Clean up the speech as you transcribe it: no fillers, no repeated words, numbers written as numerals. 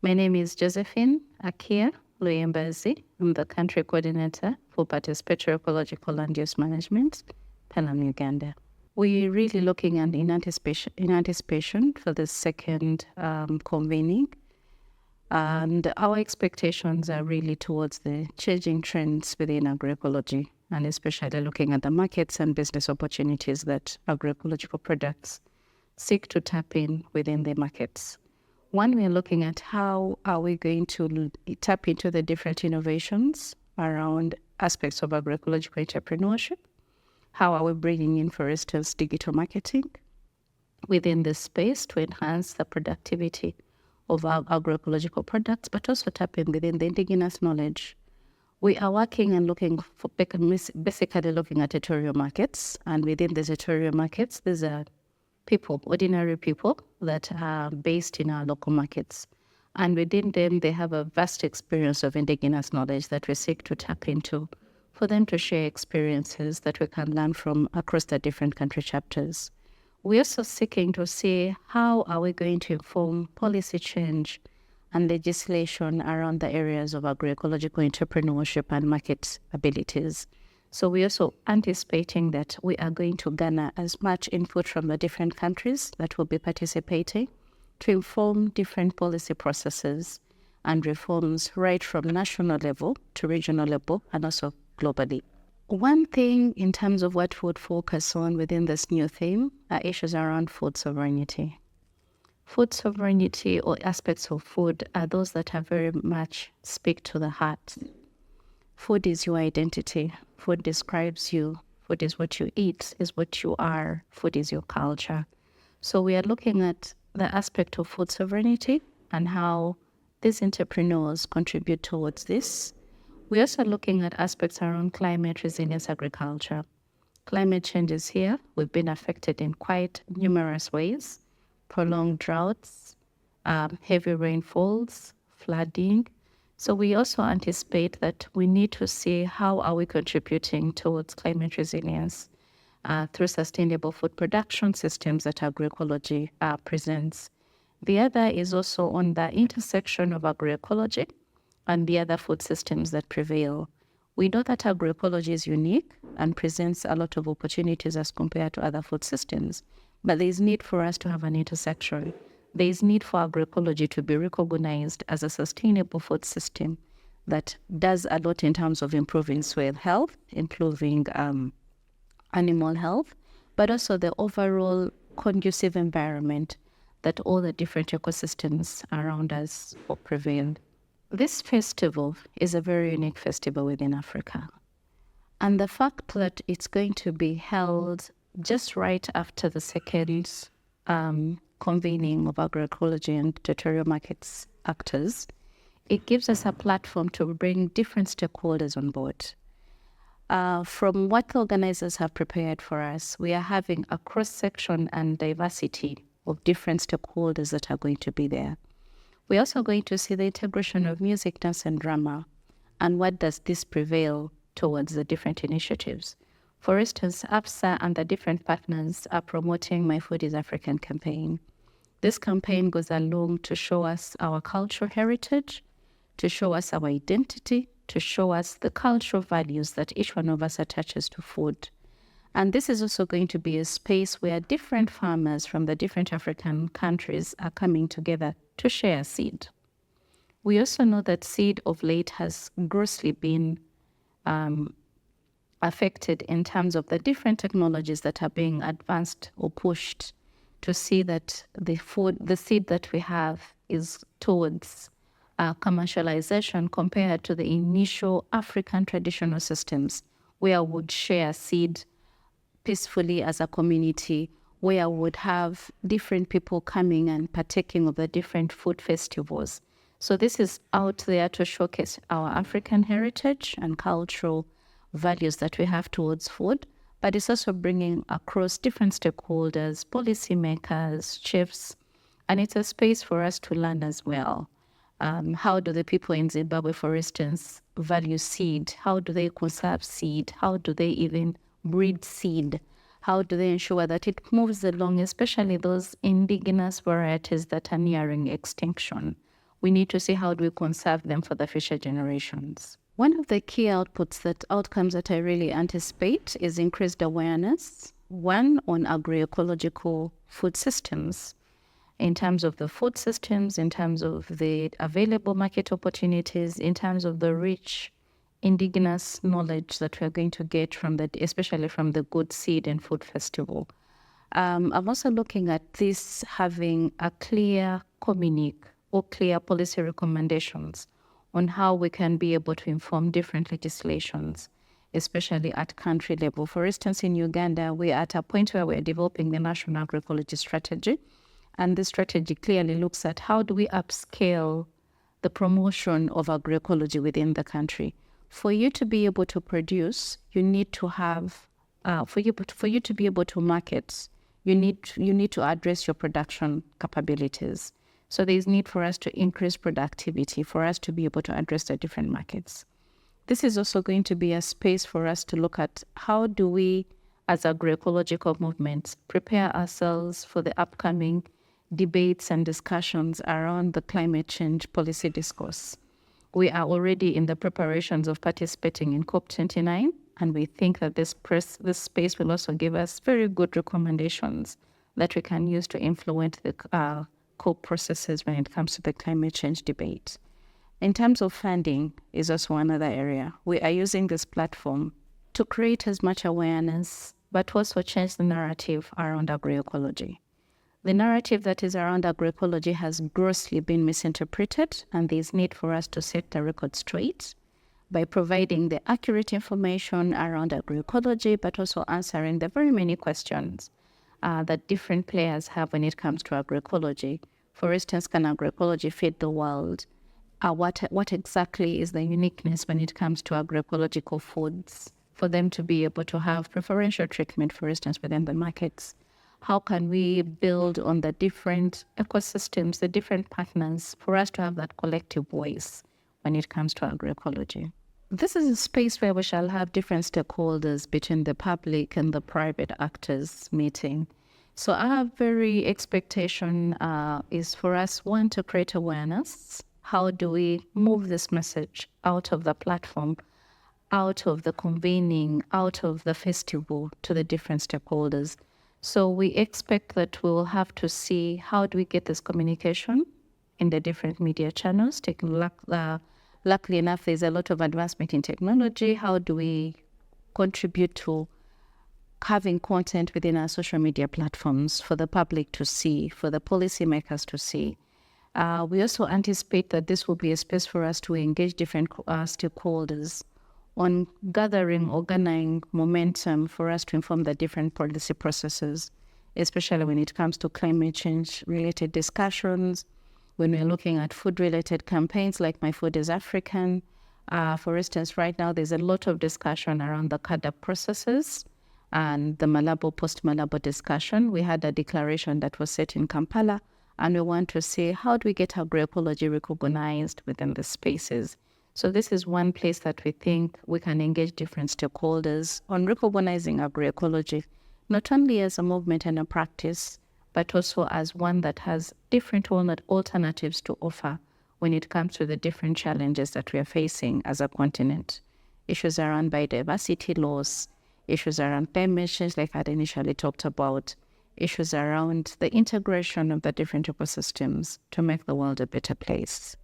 My name is Josephine Akia Luyembazi. I'm the country coordinator for Participatory Ecological Land Use Management, PELUM Uganda. We're really looking at in anticipation for the second convening. And our expectations are really towards the changing trends within agroecology, and especially looking at the markets and business opportunities that agroecological products seek to tap in within the markets. One, we're looking at how are we going to tap into the different innovations around aspects of agroecological entrepreneurship. How are we bringing in, for instance, digital marketing within this space to enhance the productivity of our agroecological products, but also tap in within the indigenous knowledge. We are working and looking for basically looking at territorial markets, and within the territorial markets, these are people, ordinary people that are based in our local markets. And within them, they have a vast experience of indigenous knowledge that we seek to tap into for them to share experiences that we can learn from across the different country chapters. We're also seeking to see how are we going to inform policy change and legislation around the areas of agroecological entrepreneurship and market abilities. So we're also anticipating that we are going to garner as much input from the different countries that will be participating to inform different policy processes and reforms right from national level to regional level and also globally. One thing in terms of what we would focus on within this new theme are issues around food sovereignty. Food sovereignty or aspects of food are those that are very much speak to the heart. Food is your identity. Food describes you. Food is what you eat, is what you are. Food is your culture. So we are looking at the aspect of food sovereignty and how these entrepreneurs contribute towards this. We're also looking at aspects around climate resilience agriculture. Climate change is here. We've been affected in quite numerous ways. Prolonged droughts, heavy rainfalls, flooding. So we also anticipate that we need to see how are we contributing towards climate resilience through sustainable food production systems that agroecology presents. The other is also on the intersection of agroecology and the other food systems that prevail. We know that agroecology is unique and presents a lot of opportunities as compared to other food systems, but there is need for us to have an intersection. There is need for agroecology to be recognized as a sustainable food system that does a lot in terms of improving soil health, improving animal health, but also the overall conducive environment that all the different ecosystems around us prevail. This festival is a very unique festival within Africa. And the fact that it's going to be held just right after the second convening of agroecology and territorial markets actors, it gives us a platform to bring different stakeholders on board. From what the organizers have prepared for us, we are having a cross-section and diversity of different stakeholders that are going to be there. We're also going to see the integration of music, dance, and drama, and what does this prevail towards the different initiatives. For instance, AFSA and the different partners are promoting My Food is African campaign. This campaign goes along to show us our cultural heritage, to show us our identity, to show us the cultural values that each one of us attaches to food. And this is also going to be a space where different farmers from the different African countries are coming together to share seed. We also know that seed of late has grossly been affected in terms of the different technologies that are being advanced or pushed to see that the seed that we have is towards commercialization compared to the initial African traditional systems where we would share seed peacefully as a community, where we would have different people coming and partaking of the different food festivals. So this is out there to showcase our African heritage and cultural values that we have towards food, but it's also bringing across different stakeholders, policymakers, chefs, and it's a space for us to learn as well. How do the people in Zimbabwe, for instance, value seed? How do they conserve seed? How do they even breed seed? How do they ensure that it moves along, especially those indigenous varieties that are nearing extinction? we need to see how do we conserve them for the future generations. One of the key outcomes that I really anticipate is increased awareness, one on agroecological food systems, in terms of the food systems, in terms of the available market opportunities, in terms of the rich indigenous knowledge that we're going to get from especially from the Good Seed and Food Festival. I'm also looking at this having a clear communique or clear policy recommendations on how we can be able to inform different legislations, especially at country level. For instance, in Uganda, we're at a point where we're developing the National Agroecology Strategy, and this strategy clearly looks at how do we upscale the promotion of agroecology within the country. For you to be able to produce, you need to have, for you to be able to market, you need to address your production capabilities. So there's need for us to increase productivity, for us to be able to address the different markets. This is also going to be a space for us to look at how do we, as agroecological movements, prepare ourselves for the upcoming debates and discussions around the climate change policy discourse. We are already in the preparations of participating in COP29, and we think that this space will also give us very good recommendations that we can use to influence the COP processes when it comes to the climate change debate. In terms of funding is also another area. We are using this platform to create as much awareness, but also change the narrative around agroecology. The narrative that is around agroecology has grossly been misinterpreted, and there's need for us to set the record straight by providing the accurate information around agroecology, but also answering the very many questions that different players have when it comes to agroecology. For instance, can agroecology feed the world? What exactly is the uniqueness when it comes to agroecological foods for them to be able to have preferential treatment, for instance, within the markets? How can we build on the different ecosystems, the different partners, for us to have that collective voice when it comes to agroecology? This is a space where we shall have different stakeholders between the public and the private actors meeting. So our very expectation is for us, one, to create awareness. How do we move this message out of the platform, out of the convening, out of the festival to the different stakeholders? So we expect that we will have to see how do we get this communication in the different media channels. Luckily enough, there's a lot of advancement in technology. How do we contribute to having content within our social media platforms for the public to see, for the policymakers to see? We also anticipate that this will be a space for us to engage different stakeholders on organizing momentum for us to inform the different policy processes, especially when it comes to climate change-related discussions, when we're looking at food-related campaigns like My Food is African. For instance, right now there's a lot of discussion around the CADA processes and the Malabo, post-Malabo discussion. We had a declaration that was set in Kampala, and we want to see how do we get agroecology recognized within the spaces. So this is one place that we think we can engage different stakeholders on recognizing agroecology, not only as a movement and a practice, but also as one that has different alternatives to offer when it comes to the different challenges that we are facing as a continent. Issues around biodiversity loss, issues around climate change, like I had initially talked about, issues around the integration of the different ecosystems to make the world a better place.